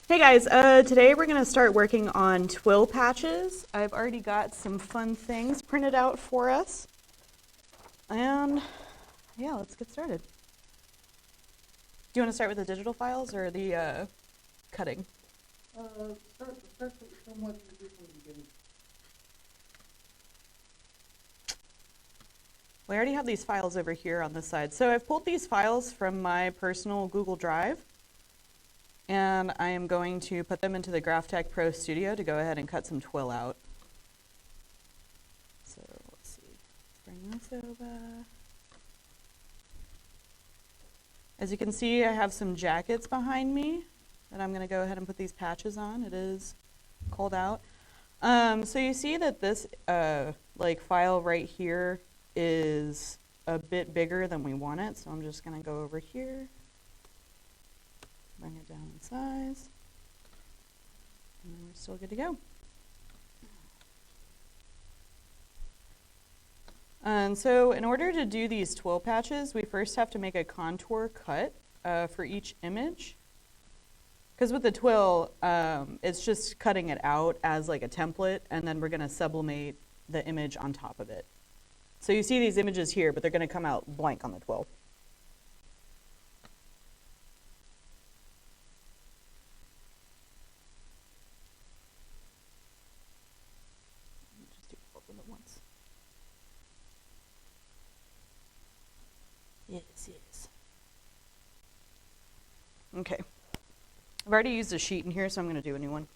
Hey guys, today we're going to start working on twill patches. I've already got some fun things printed out for us. And yeah, let's get started. Do you want to start with the digital files or the cutting? Start from what you did from the beginning. We already have these files over here on this side. So I've pulled these files from my personal Google Drive. And I am going to put them into the GraphTech Pro Studio to go ahead and cut some twill out. So let's see, let's bring this over. As you can see, I have some jackets behind me that I'm going to go ahead and put these patches on. It is cold out. So you see that this file right here is a bit bigger than we want it. So I'm just going to go over here. Bring it down in size, and then we're still good to go. And so in order to do these twill patches, we first have to make a contour cut for each image. Because with the twill, it's just cutting it out as like a template, and then we're going to sublimate the image on top of it. So you see these images here, but they're going to come out blank on the twill. Yes. Okay. I've already used a sheet in here, so I'm going to do a new one.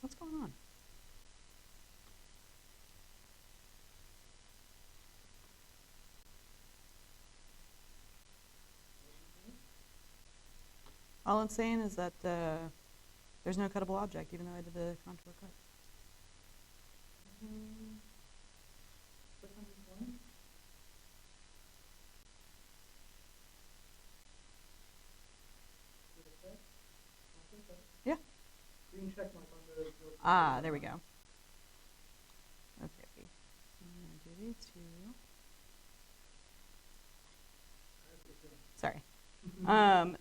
What's going on? All I'm saying is that there's no cuttable object, even though I did the contour cut. Yeah. Green check mark on the Ah, there we go. Okay. I'm going to do these two. Sorry.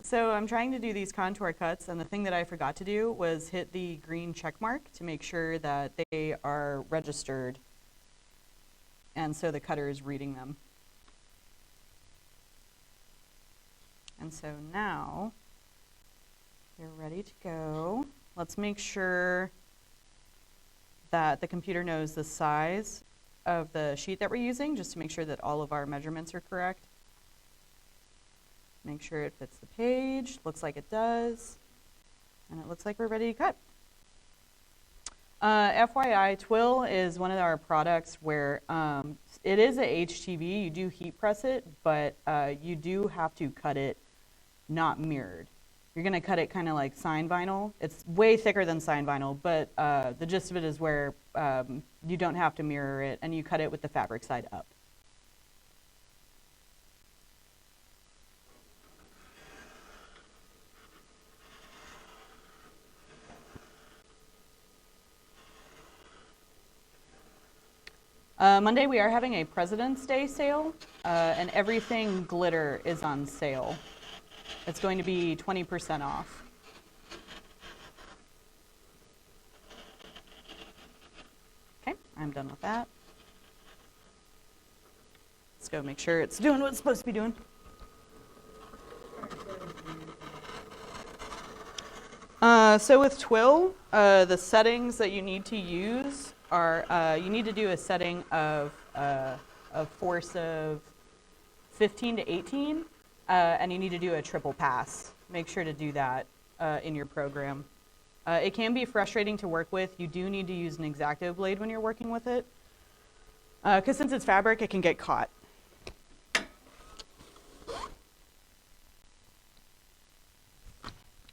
So I'm trying to do these contour cuts, and the thing that I forgot to do was hit the green check mark to make sure that they are registered, and so the cutter is reading them. And so now they're ready to go. Let's make sure that the computer knows the size of the sheet that we're using, just to make sure that all of our measurements are correct. Make sure it fits the page. Looks like it does. And it looks like we're ready to cut. FYI, Twill is one of our products where it is a HTV. You do heat press it, but you do have to cut it not mirrored. You're going to cut it kind of like sign vinyl. It's way thicker than sign vinyl, but the gist of it is where you don't have to mirror it, and you cut it with the fabric side up. Monday we are having a President's Day sale, and everything glitter is on sale. It's going to be 20% off. Okay, I'm done with that. Let's go make sure it's doing what it's supposed to be doing. So with Twill, the settings that you need to use are, you need to do a setting of a force of 15 to 18, and you need to do a triple pass. Make sure to do that in your program. It can be frustrating to work with. You do need to use an X-Acto blade when you're working with it, because since it's fabric, it can get caught.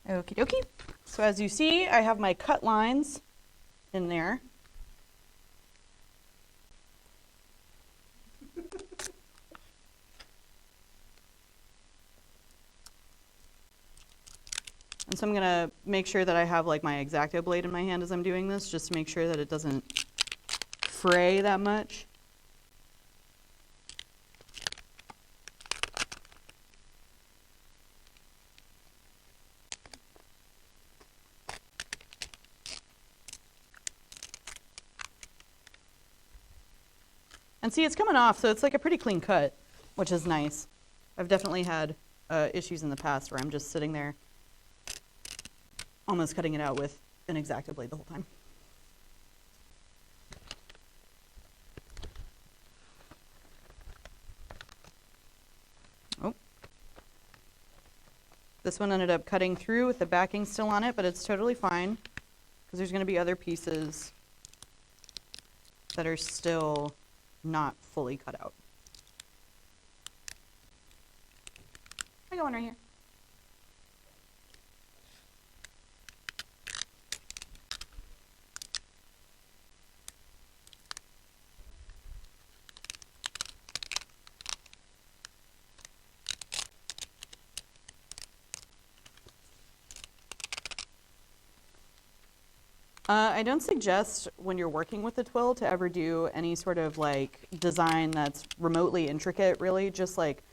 Okie dokie. So as you see, I have my cut lines in there. And so I'm going to make sure that I have like my X-Acto blade in my hand as I'm doing this, just to make sure that it doesn't fray that much. And see, it's coming off, so it's like a pretty clean cut, which is nice. I've definitely had issues in the past where I'm just sitting there almost cutting it out with an X-Acto blade the whole time. Oh. This one ended up cutting through with the backing still on it, but it's totally fine because there's going to be other pieces that are still not fully cut out. I got one right here. I don't suggest when you're working with the twill to ever do any sort of like design that's remotely intricate, really. Just like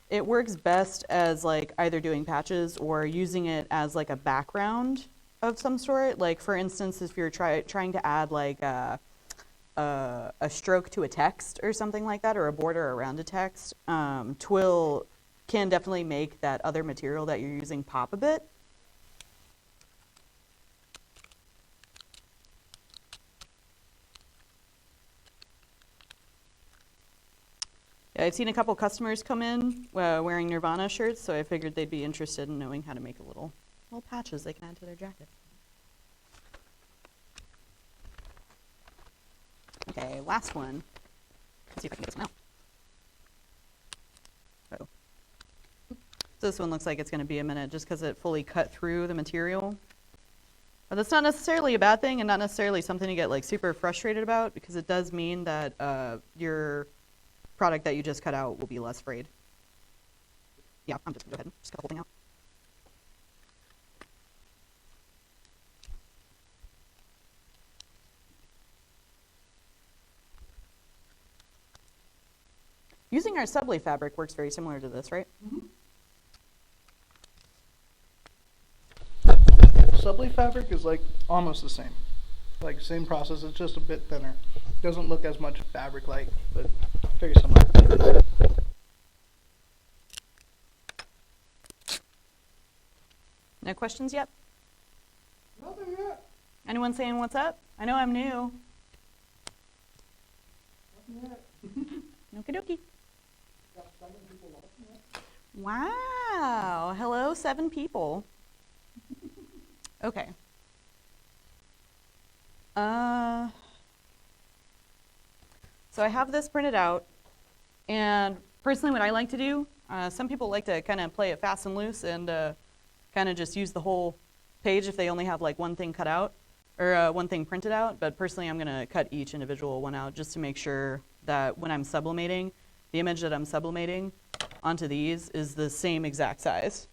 it works best as like either doing patches or using it as like a background of some sort. Like for instance, if you're trying to add like a stroke to a text or something like that, or a border around a text, twill can definitely make that other material that you're using pop a bit. Yeah, I've seen a couple customers come in wearing Nirvana shirts, so I figured they'd be interested in knowing how to make a little patches they can add to their jacket. Okay, last one. Let's see if I can get this one out. Oh. So this one looks like it's going to be a minute just because it fully cut through the material. But that's not necessarily a bad thing and not necessarily something to get like super frustrated about, because it does mean that your product that you just cut out will be less frayed. Yeah, I'm just going to go ahead and just cut the whole thing out. Using our Subli fabric works very similar to this, right? Mm-hmm. Subli fabric is like almost the same. Like same process, it's just a bit thinner. Doesn't look as much fabric-like, but very similar. No questions yet? Nothing yet. Anyone saying what's up? I know I'm new. Nothing yet. Okie dokie. Got 7 people watching it. Wow. Hello, 7 people. Okay. So I have this printed out, and personally what I like to do, some people like to kind of play it fast and loose and kind of just use the whole page if they only have like one thing cut out, or one thing printed out, but personally I'm gonna cut each individual one out just to make sure that when I'm sublimating, the image that I'm sublimating onto these is the same exact size.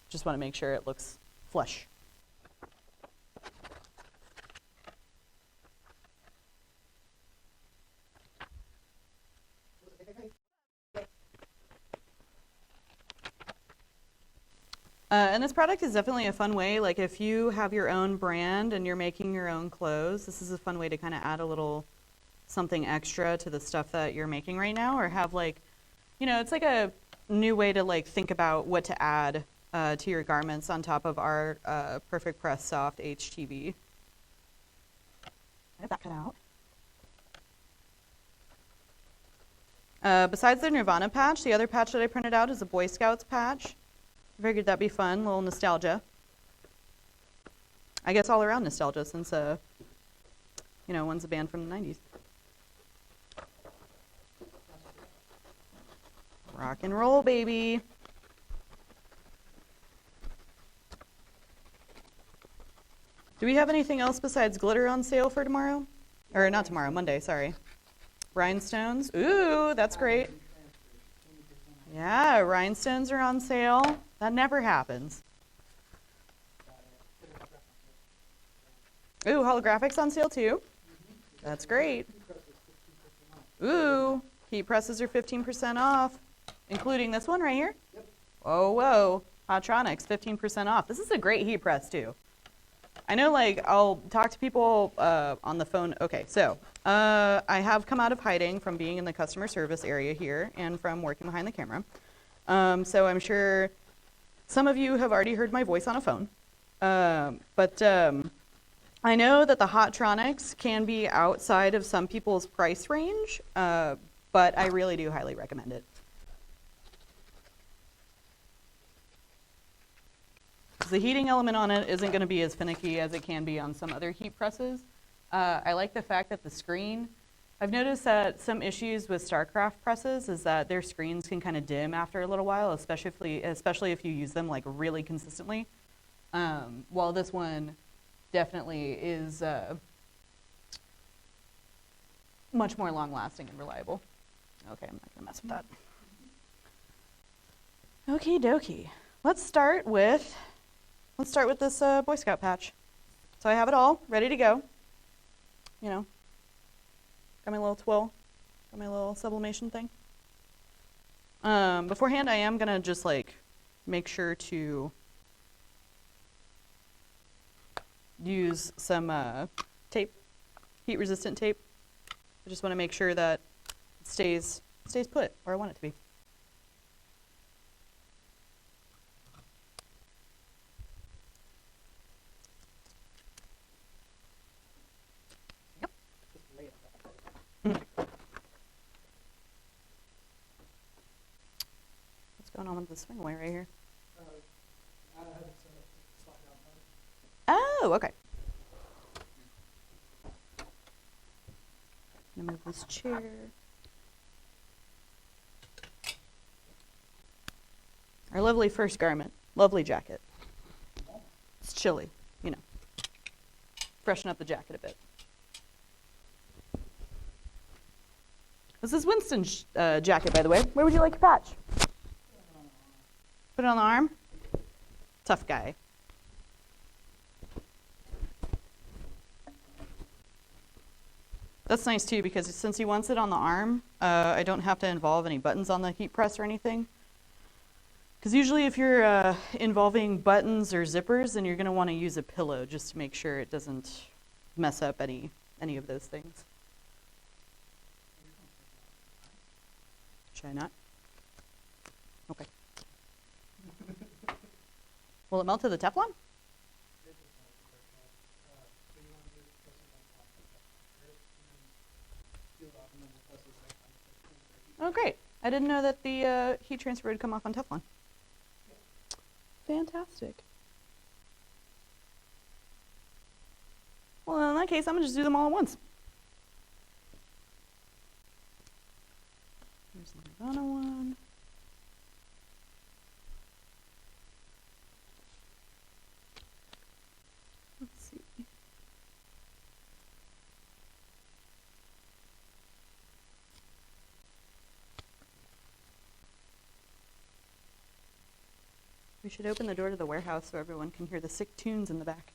Just wanna make sure it looks flush. And this product is definitely a fun way, like if you have your own brand and you're making your own clothes, this is a fun way to kind of add a little something extra to the stuff that you're making right now, or have like, you know, it's like a new way to like think about what to add to your garments on top of our PerfecPress Soft HTV. I have that cut out. Besides the Nirvana patch, the other patch that I printed out is a Boy Scouts patch. I figured that'd be fun, a little nostalgia. I guess all around nostalgia since, one's a band from the 90s. Rock and roll, baby. Do we have anything else besides glitter on sale for tomorrow? Or not tomorrow, Monday, sorry. Rhinestones. Ooh, that's great. Yeah, rhinestones are on sale. That never happens. Ooh, holographics on sale too. That's great. Ooh, heat presses are 15% off, including this one right here. Whoa, whoa. Hotronics, 15% off. This is a great heat press too. I know, like, I'll talk to people on the phone. Okay, so I have come out of hiding from being in the customer service area here and from working behind the camera. So I'm sure some of you have already heard my voice on a phone. But I know that the Hotronics can be outside of some people's price range, but I really do highly recommend it. The heating element on it isn't going to be as finicky as it can be on some other heat presses. I like the fact that the screen, I've noticed that some issues with StarCraft presses is that their screens can kind of dim after a little while, especially if you use them like really consistently. While this one definitely is much more long lasting and reliable. Okay, I'm not going to mess with that. Okie dokie. Let's start with this Boy Scout patch. So I have it all ready to go. You know, got my little twill, got my little sublimation thing. Beforehand, I am gonna just like make sure to use some tape, heat resistant tape. I just want to make sure that it stays put where I want it to be. What's going on with the swing away right here? Oh, okay. I'm gonna move this chair. Our lovely first garment, lovely jacket. It's chilly, you know. Freshen up the jacket a bit. This is Winston's jacket, by the way. Where would you like your patch? Put it on the arm? Tough guy. That's nice too, because since he wants it on the arm, I don't have to involve any buttons on the heat press or anything. Because usually if you're involving buttons or zippers, then you're going to want to use a pillow just to make sure it doesn't mess up any of those things. Should I not? Okay. Will it melt to the Teflon? Oh, great. I didn't know that the heat transfer would come off on Teflon. Fantastic. Well, in that case, I'm going to just do them all at once. Here's the Nirvana one. Let's see. We should open the door to the warehouse so everyone can hear the sick tunes in the back.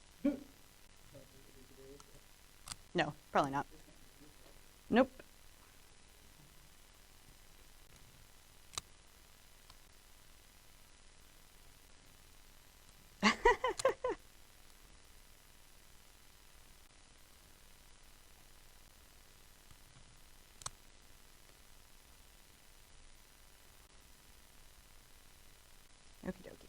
No, probably not. Nope. Okie dokie.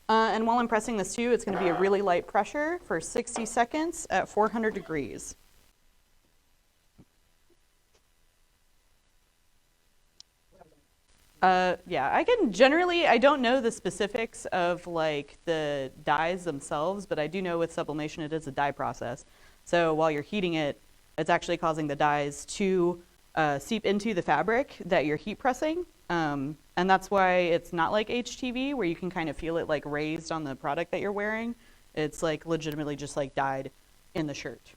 And while I'm pressing this too, it's going to be a really light pressure for 60 seconds at 400 degrees. Yeah, I can generally, I don't know the specifics of like the dyes themselves, but I do know with sublimation it is a dye process. So while you're heating it, it's actually causing the dyes to seep into the fabric that you're heat pressing. And that's why it's not like HTV where you can kind of feel it like raised on the product that you're wearing. It's like legitimately just like dyed in the shirt.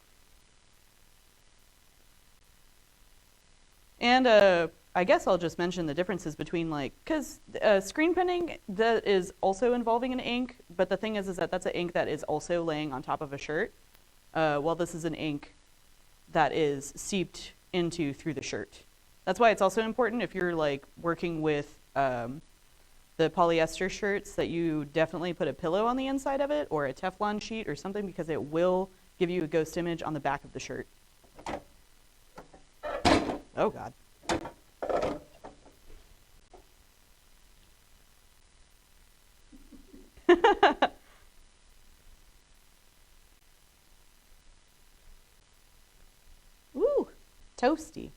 And I guess I'll just mention the differences between like, because screen printing, that is also involving an ink, but the thing is that that's an ink that is also laying on top of a shirt, while this is an ink that is seeped into through the shirt. That's why it's also important if you're like working with the polyester shirts that you definitely put a pillow on the inside of it or a Teflon sheet or something, because it will give you a ghost image on the back of the shirt. Oh God. Ooh, toasty.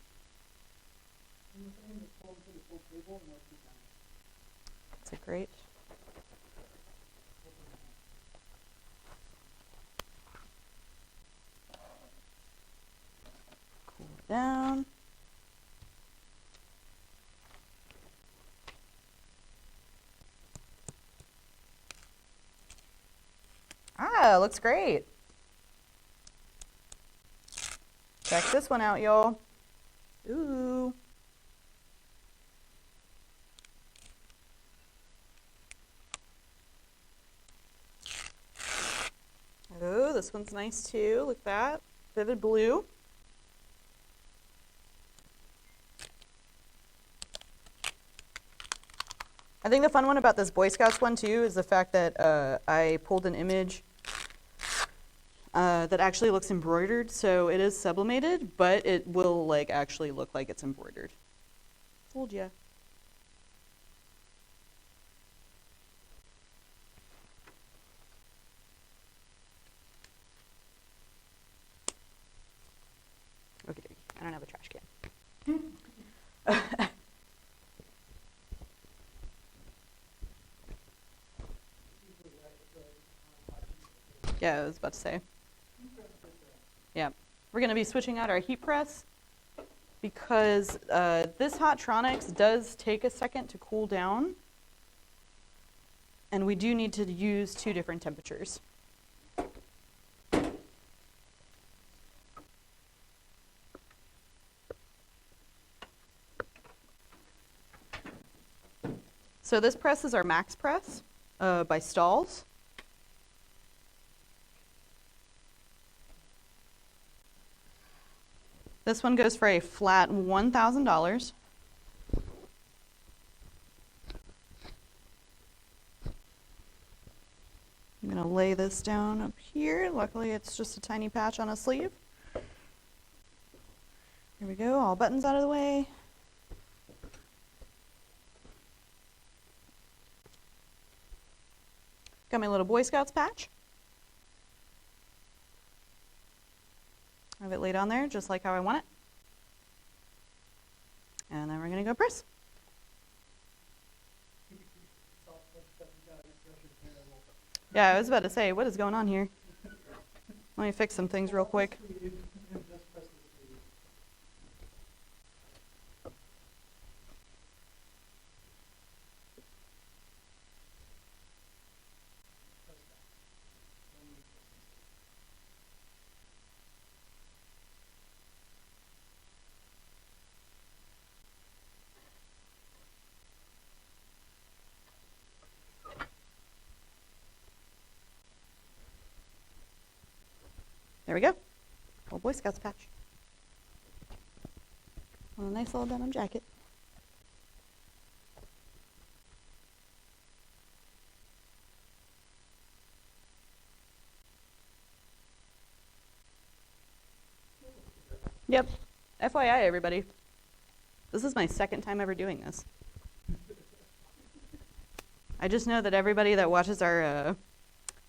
That's a great. Cool it down. Ah, looks great. Check this one out, y'all. Ooh. Oh, this one's nice too. Look at that. Vivid blue. I think the fun one about this Boy Scouts one too is the fact that I pulled an image that actually looks embroidered, so it is sublimated, but it will like actually look like it's embroidered. Told ya. Okay, I don't have a trash can. Yeah, I was about to say. Yeah, we're going to be switching out our heat press because this Hotronix does take a second to cool down, and we do need to use 2 different temperatures. So this press is our Max Press by Stahls. This one goes for a flat $1,000. I'm going to lay this down up here. Luckily, it's just a tiny patch on a sleeve. Here we go, all buttons out of the way. Got my little Boy Scouts patch. Have it laid on there just like how I want it. And then we're going to go press. Yeah, I was about to say, what is going on here? Let me fix some things real quick. There we go. Little Boy Scouts patch. Well, a nice little denim jacket. Yep. FYI, everybody. This is my second time ever doing this. I just know that everybody that watches our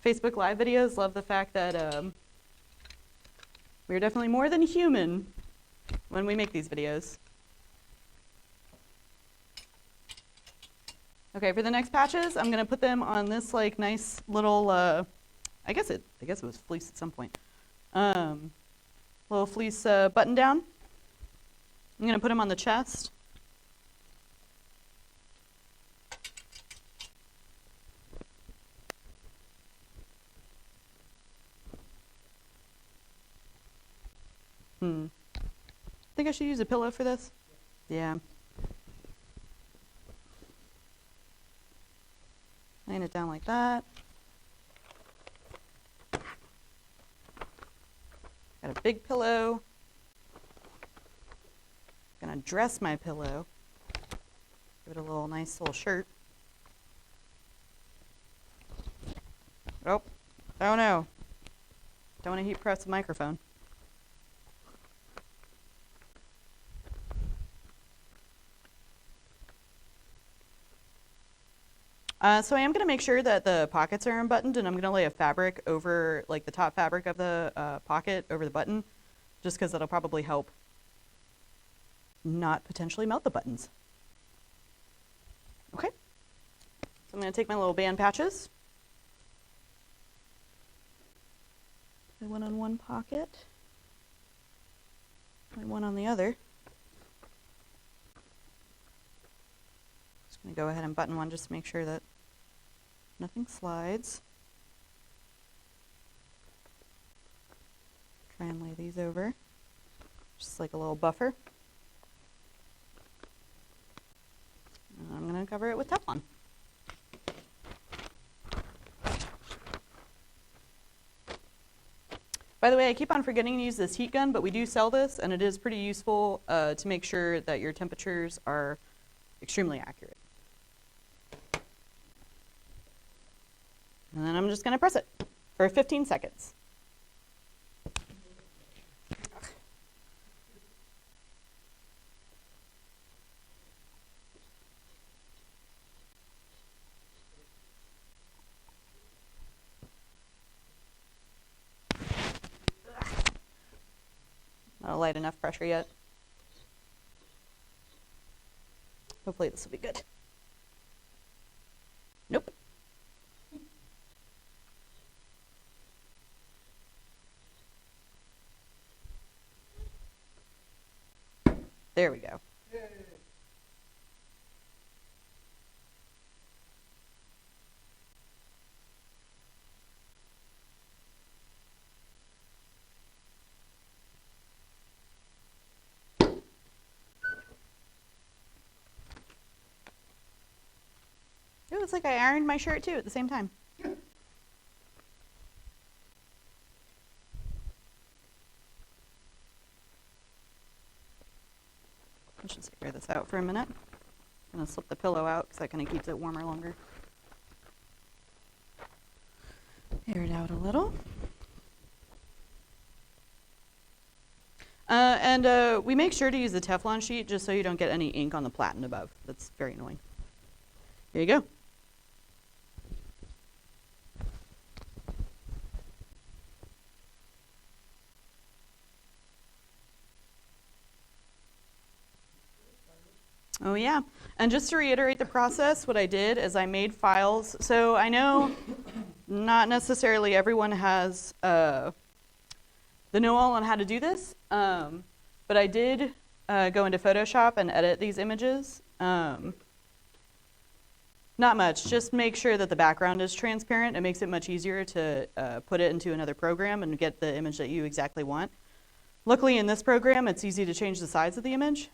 Facebook Live videos love the fact that we're definitely more than human when we make these videos. Okay, for the next patches, I'm gonna put them on this like nice little, I guess it was fleece at some point. Little fleece button down. I'm gonna put them on the chest. Think I should use a pillow for this? Yeah. Laying it down like that. Got a big pillow. Gonna dress my pillow. Give it a little nice little shirt. Oh no. Don't want to heat press the microphone. So I am going to make sure that the pockets are unbuttoned, and I'm going to lay a fabric over, like the top fabric of the pocket over the button, just because that'll probably help not potentially melt the buttons. Okay, so I'm going to take my little band patches. Put one on one pocket, and one on the other. Just going to go ahead and button one just to make sure that nothing slides. Try and lay these over, just like a little buffer. And I'm going to cover it with Teflon. By the way, I keep on forgetting to use this heat gun, but we do sell this, and it is pretty useful to make sure that your temperatures are extremely accurate. And then I'm just going to press it for 15 seconds. Not light enough pressure yet. Hopefully this will be good. Nope. There we go. Yay. It looks like I ironed my shirt too at the same time. Let's just air this out for a minute. I'm going to slip the pillow out because that kind of keeps it warmer longer. Air it out a little. And we make sure to use the Teflon sheet just so you don't get any ink on the platen above. That's very annoying. Here you go. Oh yeah, and just to reiterate the process, what I did is I made files. So I know not necessarily everyone has the know-all on how to do this, but I did go into Photoshop and edit these images. Not much, just make sure that the background is transparent. It makes it much easier to put it into another program and get the image that you exactly want. Luckily in this program, it's easy to change the size of the image.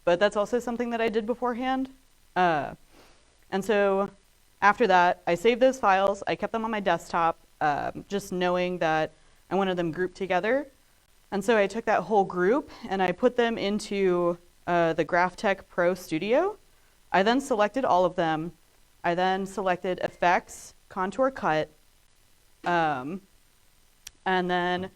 But that's also something that I did beforehand. And so after that, I saved those files. I kept them on my desktop, just knowing that I wanted them grouped together. And so I took that whole group and I put them into the GraphTech Pro Studio. I then selected all of them. I then selected Effects, Contour Cut, and then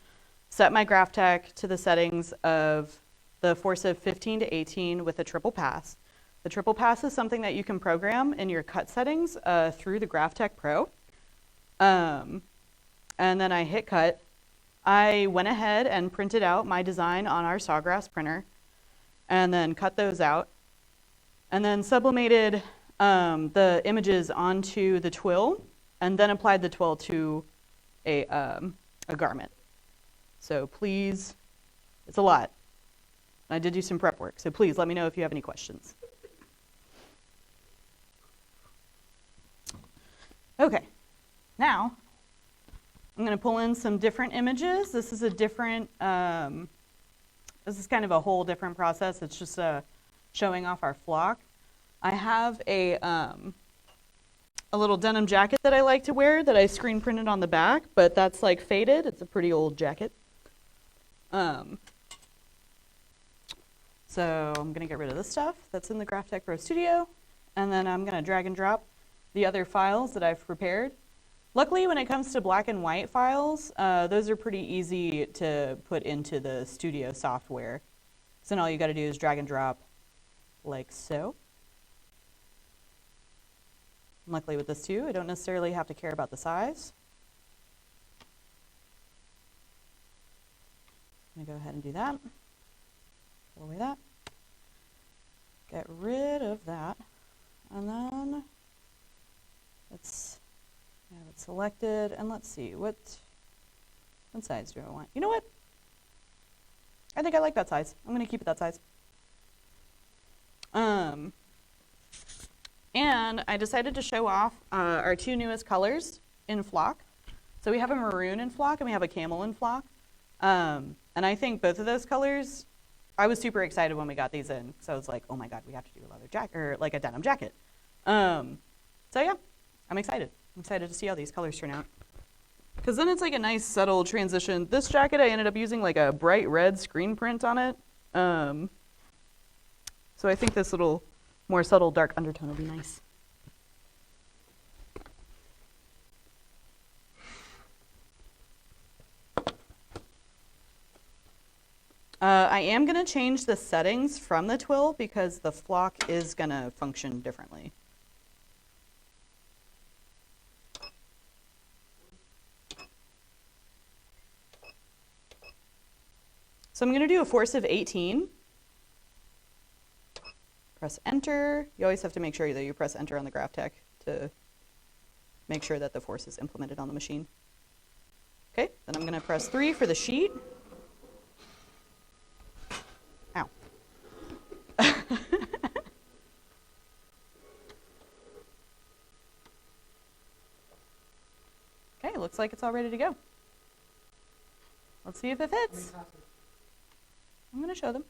set my GraphTech to the settings of the force of 15 to 18 with a triple pass. The triple pass is something that you can program in your cut settings through the GraphTech Pro. And then I hit cut. I went ahead and printed out my design on our Sawgrass printer and then cut those out. And then sublimated the images onto the twill and then applied the twill to a garment. So please, it's a lot. I did do some prep work, so please let me know if you have any questions. Okay, now I'm going to pull in some different images. This is a different, this is kind of a whole different process. It's just showing off our flock. I have a little denim jacket that I like to wear that I screen printed on the back, but that's like faded. It's a pretty old jacket. So I'm going to get rid of this stuff that's in the Graphtec Pro Studio, and then I'm going to drag and drop the other files that I've prepared. Luckily, when it comes to black and white files, those are pretty easy to put into the Studio software. So then all you got to do is drag and drop like so. And luckily with this too, I don't necessarily have to care about the size. I'm going to go ahead and do that. Pull away that. Get rid of that. And then let's have it selected. And let's see, what size do I want? You know what? I think I like that size. I'm going to keep it that size. And I decided to show off our two newest colors in Flock. So we have a maroon in Flock and we have a camel in Flock. And I think both of those colors, I was super excited when we got these in. So I was like, oh my God, we have to do a leather jacket, or like a denim jacket. So yeah, I'm excited. I'm excited to see how these colors turn out. Because then it's like a nice subtle transition. This jacket, I ended up using like a bright red screen print on it. So I think this little more subtle dark undertone will be nice. I am going to change the settings from the twill because the flock is going to function differently. So I'm going to do a force of 18. Press enter. You always have to make sure that you press enter on the Graphtec to make sure that the force is implemented on the machine. Okay, then I'm going to press 3 for the sheet. Ow. Okay, looks like it's all ready to go. Let's see if it fits. I'm going to show them.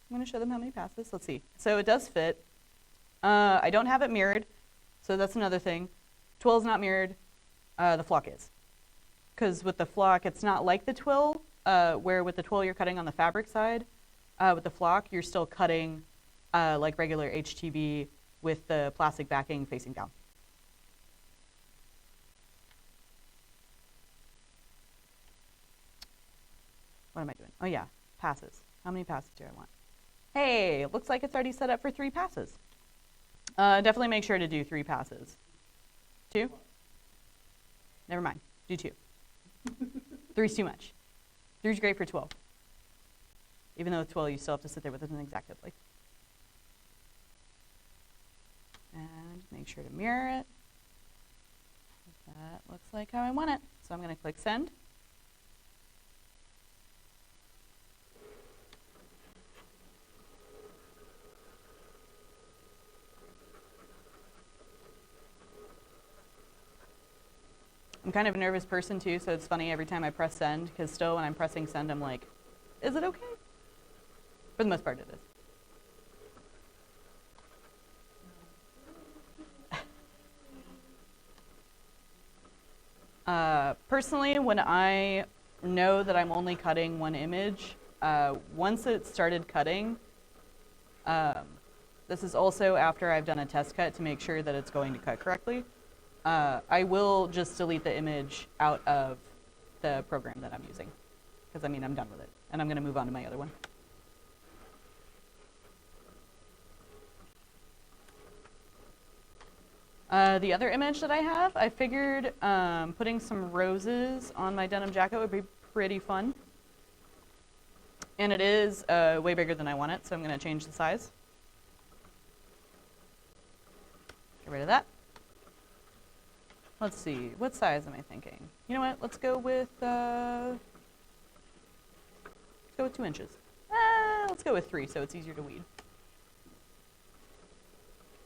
I'm going to show them how many passes. Let's see. So it does fit. I don't have it mirrored, so that's another thing. Twill is not mirrored. The flock is. Because with the flock, it's not like the twill, where with the twill you're cutting on the fabric side. With the flock, you're still cutting like regular HTV with the plastic backing facing down. What am I doing? Oh yeah, passes. How many passes do I want? Hey, it looks like it's already set up for 3 passes. Definitely make sure to do 3 passes. 2? Never mind, do 2. 3's too much. 3's great for 12. Even though with 12 you still have to sit there with an X-Acto blade. And make sure to mirror it. That looks like how I want it. So I'm going to click send. I'm kind of a nervous person too, so it's funny every time I press send, because still when I'm pressing send, I'm like, is it okay? For the most part, it is. Personally, when I know that I'm only cutting one image, once it started cutting, this is also after I've done a test cut to make sure that it's going to cut correctly. I will just delete the image out of the program that I'm using, because I mean I'm done with it, and I'm going to move on to my other one. The other image that I have, I figured putting some roses on my denim jacket would be pretty fun. And it is way bigger than I want it, so I'm going to change the size. Get rid of that. Let's see, what size am I thinking? You know what, let's go with 2 inches. Let's go with 3 so it's easier to weed.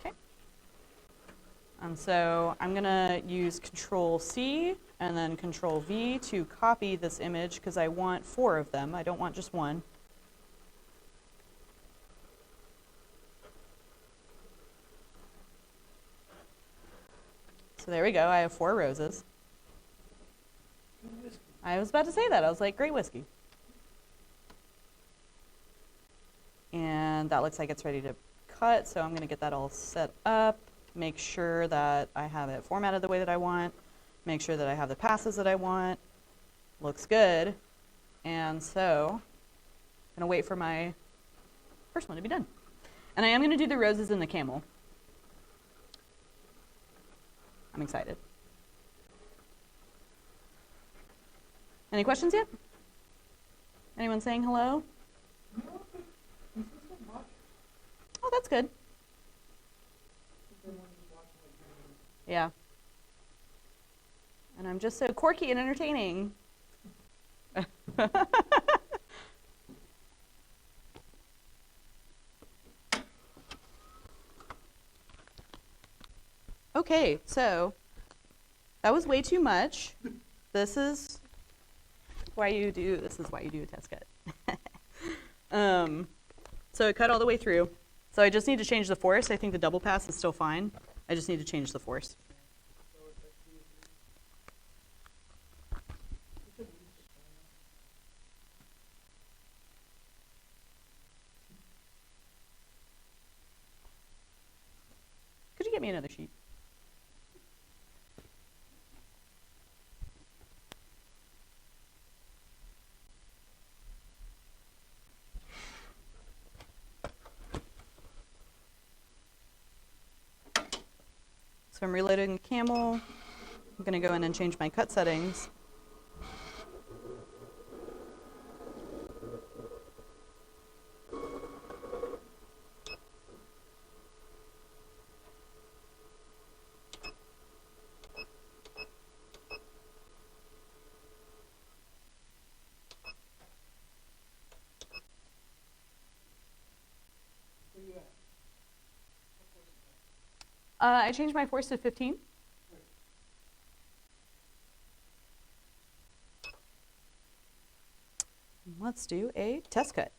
Okay. And so I'm gonna use Control C and then Control V to copy this image because I want 4 of them. I don't want just one. So there we go, I have 4 roses. I was about to say that, I was like, great whiskey. And that looks like it's ready to cut, so I'm gonna get that all set up, make sure that I have it formatted the way that I want, make sure that I have the passes that I want. Looks good. And so, I'm gonna wait for my first one to be done. And I am gonna do the roses and the camel. I'm excited. Any questions yet? Anyone saying hello? Oh, that's good. Yeah. And I'm just so quirky and entertaining. Okay, so that was way too much. This is why you do a test cut. So it cut all the way through. So I just need to change the force. I think the double pass is still fine. I just need to change the force. Could you get me another sheet? So I'm reloading the camel. I'm going to go in and change my cut settings. I changed my force to 15. Let's do a test cut.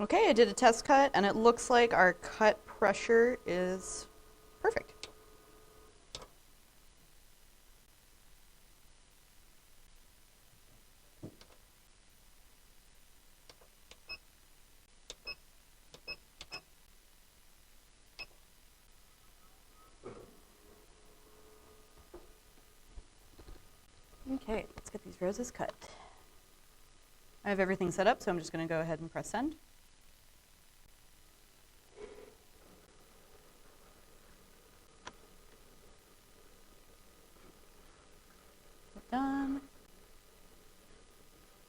Okay, I did a test cut, and it looks like our cut pressure is perfect. Okay, let's get these roses cut. I have everything set up, so I'm just going to go ahead and press send. Done. I'm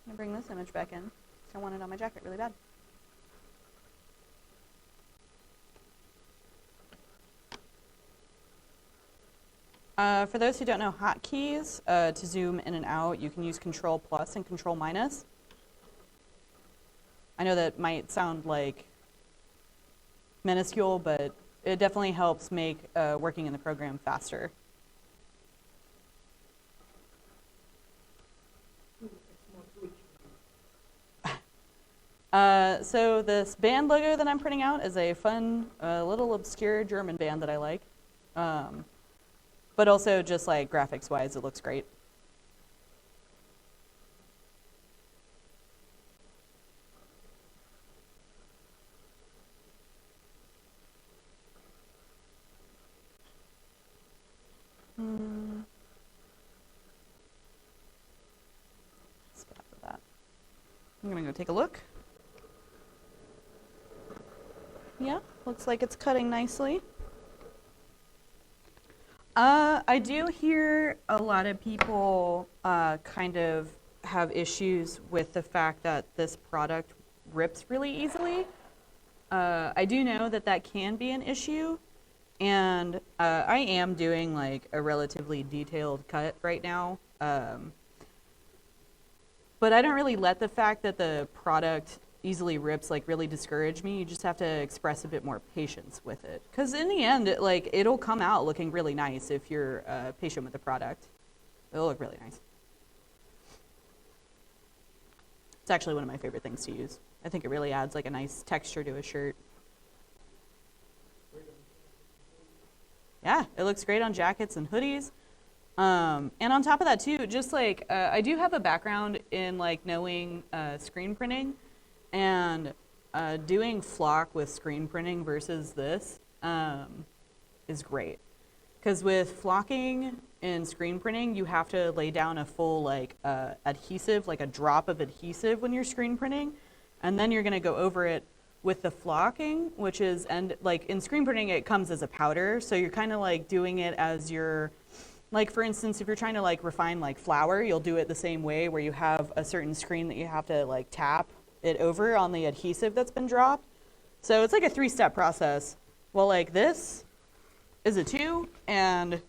going to bring this image back in, because I want it on my jacket really bad. For those who don't know hotkeys, to zoom in and out, you can use Control plus and Control minus. I know that might sound like minuscule, but it definitely helps make working in the program faster. So this band logo that I'm printing out is a fun, little obscure German band that I like. But also just like graphics-wise, it looks great. I'm gonna go take a look. Yeah, looks like it's cutting nicely. I do hear a lot of people kind of have issues with the fact that this product rips really easily. I do know that that can be an issue, and I am doing like a relatively detailed cut right now. But I don't really let the fact that the product easily rips like really discourage me. You just have to express a bit more patience with it, because in the end it'll come out looking really nice if you're patient with the product. It'll look really nice. It's actually one of my favorite things to use. I think it really adds like a nice texture to a shirt. Yeah, it looks great on jackets and hoodies. And on top of that too, just like I do have a background in like knowing screen printing, and doing flock with screen printing versus this is great. Because with flocking and screen printing, you have to lay down a full like adhesive, like a drop of adhesive when you're screen printing, and then you're gonna go over it with the flocking, which is, and like in screen printing it comes as a powder, so you're kind of like doing it as your, like for instance, if you're trying to like refine like flour, you'll do it the same way where you have a certain screen that you have to like tap it over on the adhesive that's been dropped. So it's like a 3-step process. Well, like this is a 2, and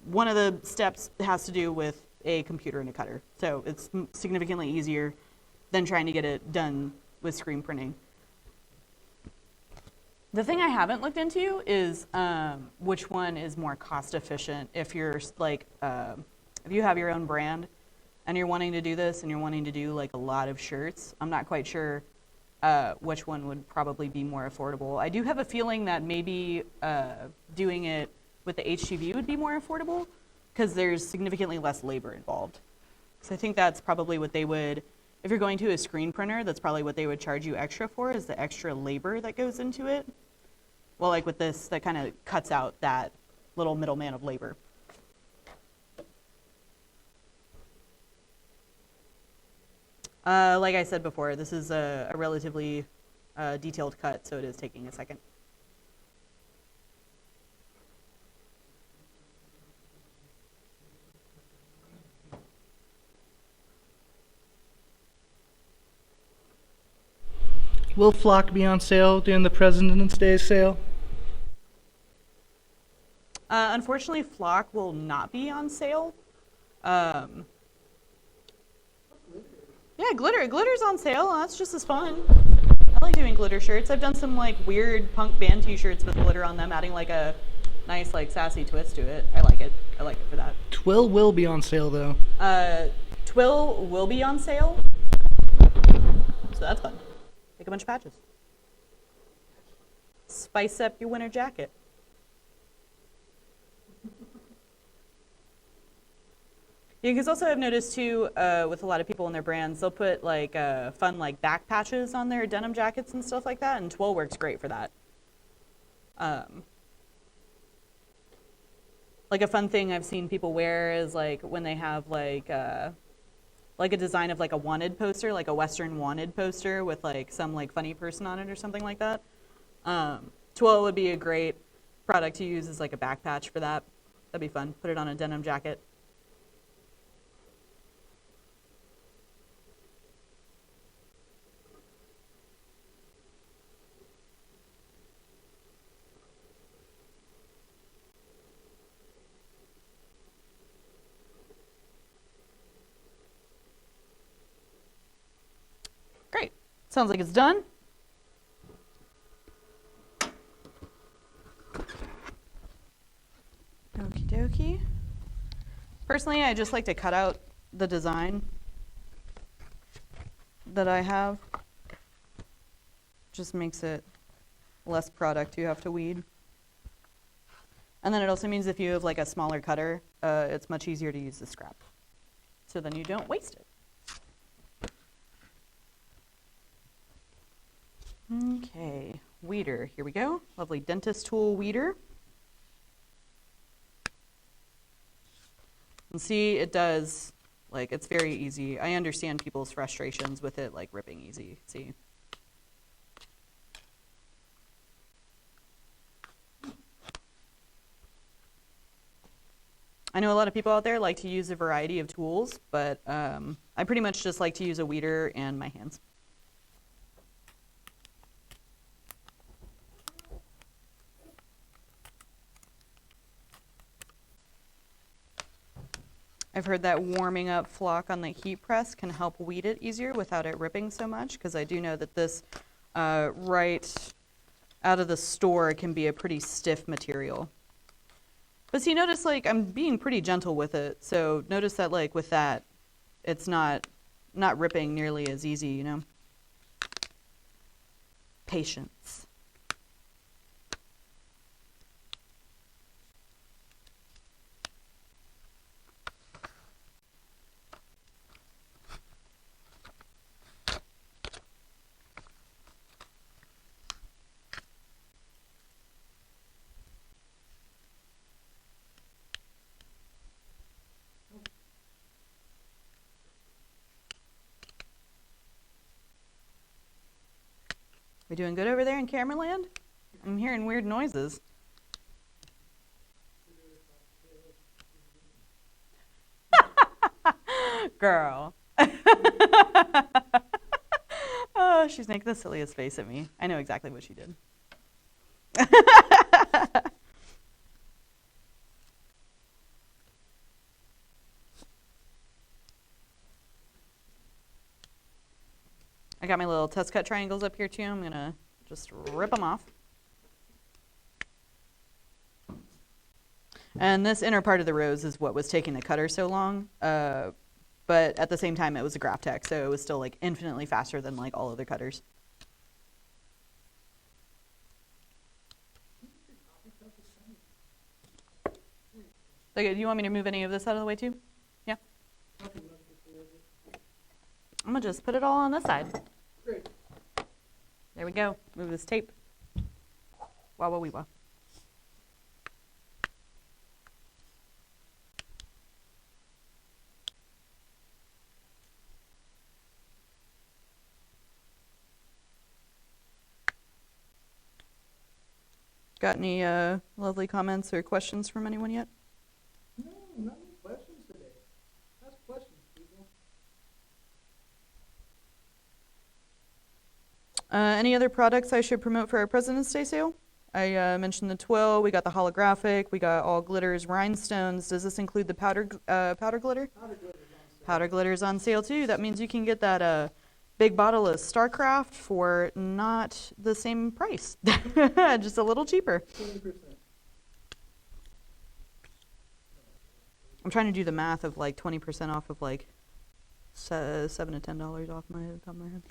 one of the steps has to do with a computer and a cutter. So it's significantly easier than trying to get it done with screen printing. The thing I haven't looked into is which one is more cost efficient. If you're like, if you have your own brand and you're wanting to do this and you're wanting to do like a lot of shirts, I'm not quite sure which one would probably be more affordable. I do have a feeling that maybe doing it with the HTV would be more affordable, because there's significantly less labor involved. So I think that's probably what they would, if you're going to a screen printer, that's probably what they would charge you extra for, is the extra labor that goes into it. Well, like with this, that kind of cuts out that little middleman of labor. Like I said before, this is a relatively detailed cut, so it is taking a second. Will Flock be on sale during the President's Day sale? Unfortunately, Flock will not be on sale. Yeah, glitter's on sale. That's just as fun. I like doing glitter shirts. I've done some like weird punk band t-shirts with glitter on them, adding like a nice like sassy twist to it. I like it. I like it for that. Twill will be on sale though. Twill will be on sale. So that's fun. Make a bunch of patches. Spice up your winter jacket. Yeah, because also I've noticed too, with a lot of people in their brands, they'll put like fun like back patches on their denim jackets and stuff like that, and Twill works great for that. Like a fun thing I've seen people wear is like when they have like a design of like a wanted poster, like a Western wanted poster with like some like funny person on it or something like that. Twill would be a great product to use as like a back patch for that. That'd be fun. Put it on a denim jacket. Great. Sounds like it's done. Okie dokie. Personally, I just like to cut out the design that I have. Just makes it less product you have to weed. And then it also means if you have like a smaller cutter, it's much easier to use the scrap. So then you don't waste it. Okay, weeder, here we go. Lovely dentist tool weeder. And see, it does Like, it's very easy. I understand people's frustrations with it, like, ripping easy. See? I know a lot of people out there like to use a variety of tools, but I pretty much just like to use a weeder and my hands. I've heard that warming up flock on the heat press can help weed it easier without it ripping so much, because I do know that this right out of the store can be a pretty stiff material. But see, notice like I'm being pretty gentle with it, so notice that like with that, it's not ripping nearly as easy, you know? Patience. We doing good over there in cameraland? I'm hearing weird noises. Girl. Oh, she's making the silliest face at me. I know exactly what she did. I got my little test cut triangles up here too. I'm gonna just rip them off. And this inner part of the rose is what was taking the cutter so long. But at the same time, it was a Graphtec, so it was still like infinitely faster than like all other cutters. Okay, do you want me to move any of this out of the way too? Yeah. I'm gonna just put it all on this side. Great. There we go. Move this tape. Wah wah wee wah. Got any lovely comments or questions from anyone yet? No, not any questions today. Ask questions, people. Any other products I should promote for our President's Day sale? I mentioned the twill. We got the holographic. We got all glitters, rhinestones. Does this include the powder glitter? Powder glitter is on sale. Powder glitter's on sale too. That means you can get that big bottle of StarCraft for not the same price, just a little cheaper. 20%. I'm trying to do the math of like 20% off of like $7 to $10 off my top of my head.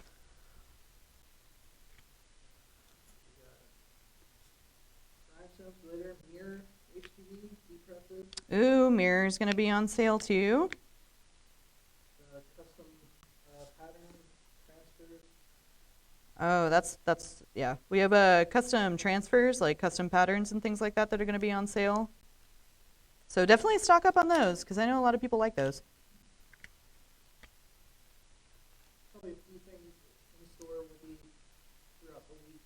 Rhinestones, glitter, mirror, HTV, heat presses, Ooh, mirror's gonna be on sale too. custom pattern transfers. Oh, that's yeah. We have custom transfers, like custom patterns and things like that that are gonna be on sale. So definitely stock up on those, because I know a lot of people like those. Probably a few things in store will be throughout the week.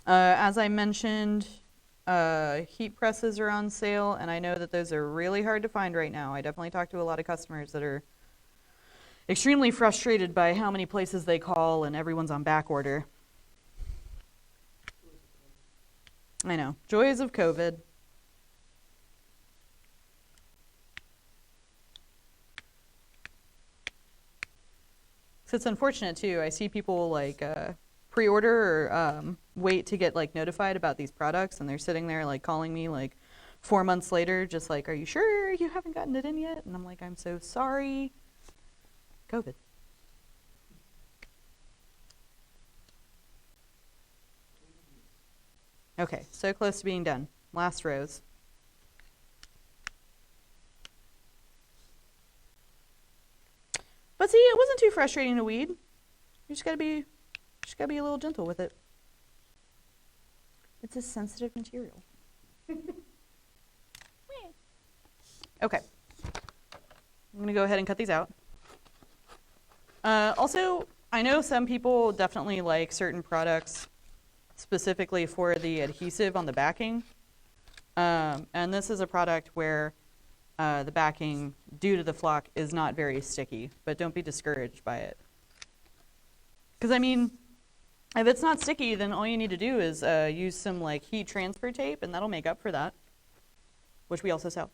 As I mentioned, heat presses are on sale, and I know that those are really hard to find right now. I definitely talk to a lot of customers that are extremely frustrated by how many places they call and everyone's on back order. I know. Joys of COVID. So it's unfortunate too. I see people like pre-order or wait to get like notified about these products, and they're sitting there like calling me like 4 months later, just like, "Are you sure you haven't gotten it in yet?" And I'm like, "I'm so sorry." COVID. Okay, so close to being done. Last rows. But see, it wasn't too frustrating to weed. You just gotta be a little gentle with it. It's a sensitive material. Okay. I'm gonna go ahead and cut these out. Also, I know some people definitely like certain products specifically for the adhesive on the backing. And this is a product where the backing, due to the flock, is not very sticky, but don't be discouraged by it. Because I mean, if it's not sticky, then all you need to do is use some like heat transfer tape, and that'll make up for that, which we also sell.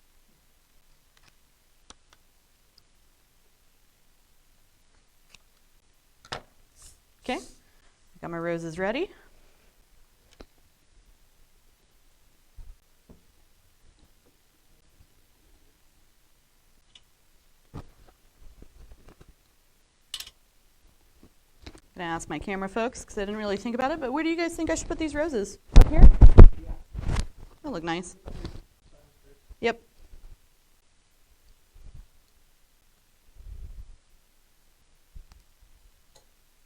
Okay, got my roses ready. Gonna ask my camera folks because I didn't really think about it, but where do you guys think I should put these roses? Up here? That look nice. Yep.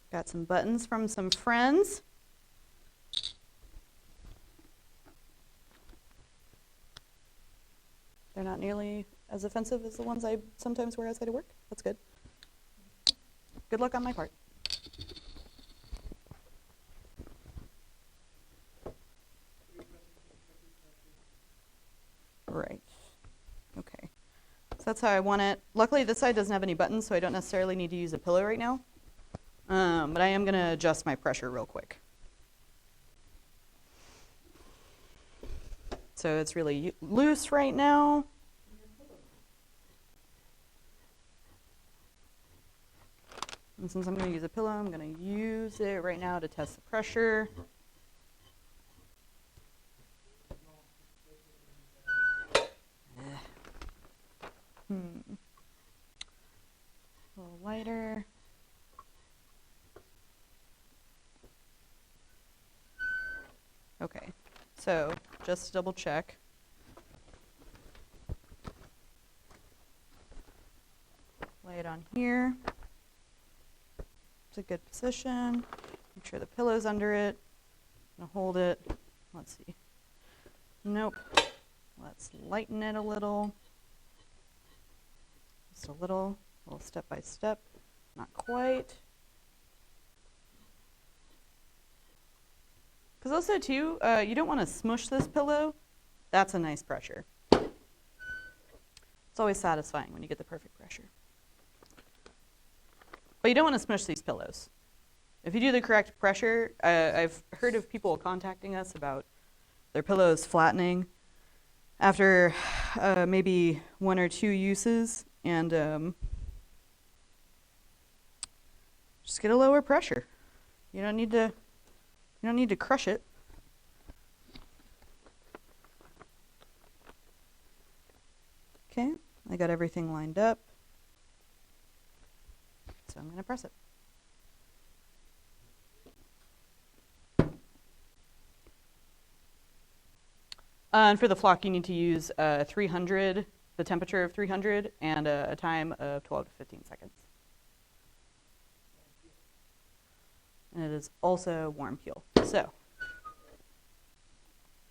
Got some buttons from some friends. They're not nearly as offensive as the ones I sometimes wear outside of work. That's good. Good luck on my part. Right. Okay. So that's how I want it. Luckily, this side doesn't have any buttons, so I don't necessarily need to use a pillow right now. But I am going to adjust my pressure real quick. So it's really loose right now. And since I'm going to use a pillow, I'm going to use it right now to test the pressure. A little lighter. Okay, so just to double check. Lay it on here. It's a good position. Make sure the pillow's under it. I'm gonna hold it. Let's see. Nope. Let's lighten it a little. Just a little step by step. Not quite. Because also too, you don't want to smush this pillow. That's a nice pressure. It's always satisfying when you get the perfect pressure. But you don't want to smush these pillows. If you do the correct pressure, I've heard of people contacting us about their pillows flattening after maybe 1 or 2 uses, and just get a lower pressure. You don't need to crush it. Okay, I got everything lined up. So I'm going to press it. And for the flock, you need to use 300, the temperature of 300, and a time of 12 to 15 seconds. And it is also warm peel. So,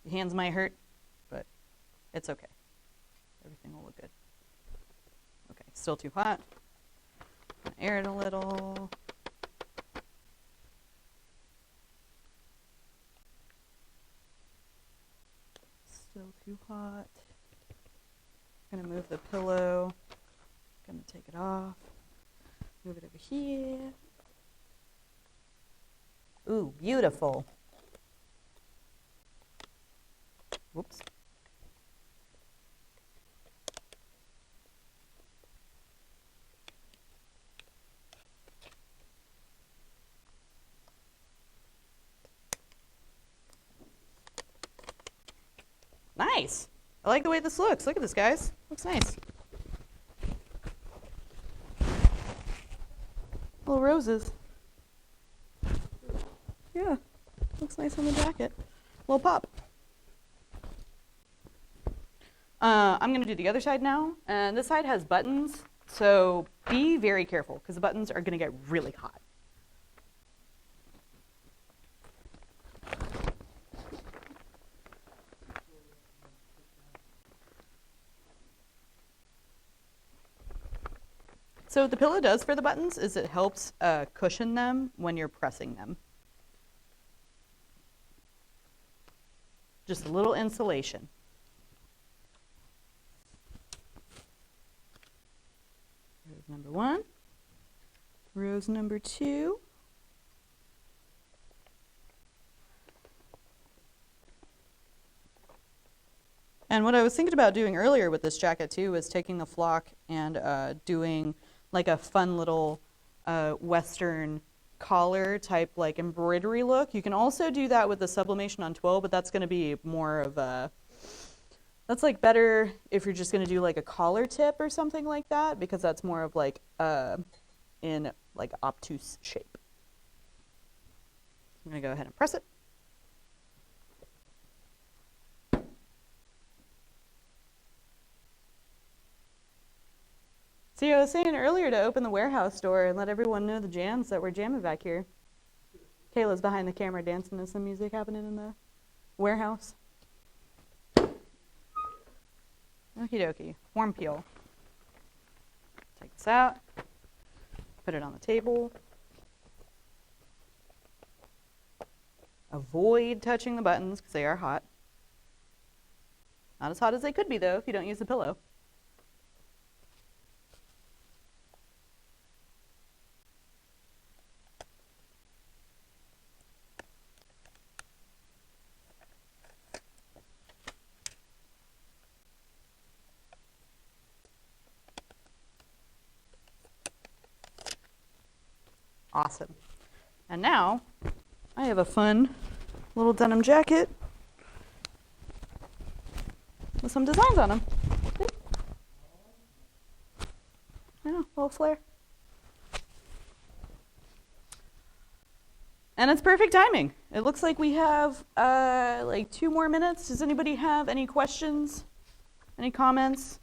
your hands might hurt, but it's okay. Everything will look good. Okay, still too hot. Air it a little. Still too hot. I'm gonna move the pillow. Gonna take it off. Move it over here. Ooh, beautiful. Whoops. Nice. I like the way this looks. Look at this, guys. Looks nice. Little roses. Yeah, looks nice on the jacket. Little pop. I'm going to do the other side now. And this side has buttons, so be very careful because the buttons are going to get really hot. So what the pillow does for the buttons is it helps cushion them when you're pressing them. Just a little insulation. Rose number 1. Rose number 2. And what I was thinking about doing earlier with this jacket too was taking the flock and doing like a fun little Western collar type like embroidery look. You can also do that with the Sublimation on Twill, but that's going to be more of a, that's like better if you're just going to do like a collar tip or something like that, because that's more of like in like obtuse shape. I'm going to go ahead and press it. See, I was saying earlier to open the warehouse door and let everyone know the jams that we're jamming back here. Kayla's behind the camera dancing to some music happening in the warehouse. Okie dokie. Warm peel. Take this out. Put it on the table. Avoid touching the buttons because they are hot. Not as hot as they could be, though, if you don't use the pillow. Awesome. And now I have a fun little denim jacket with some designs on them. Yeah, little flare. And it's perfect timing. It looks like we have like 2 more minutes. Does anybody have any questions? Any comments?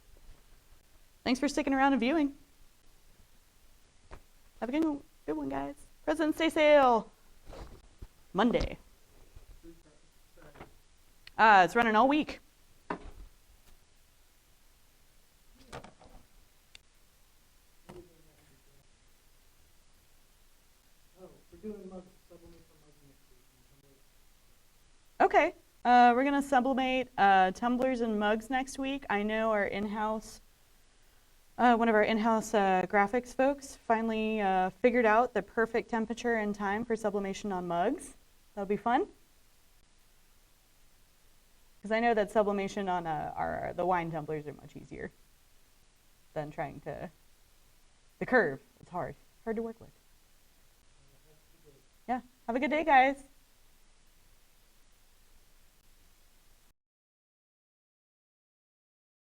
Thanks for sticking around and viewing. Have a good one, guys. President's Day sale. Monday. It's running all week. Okay. We're going to sublimate tumblers and mugs next week. I know our in-house one of our in-house graphics folks finally figured out the perfect temperature and time for sublimation on mugs. That'll be fun. Because I know that sublimation on the wine tumblers are much easier than trying to, the curve, it's hard to work with. Yeah, have a good day, guys.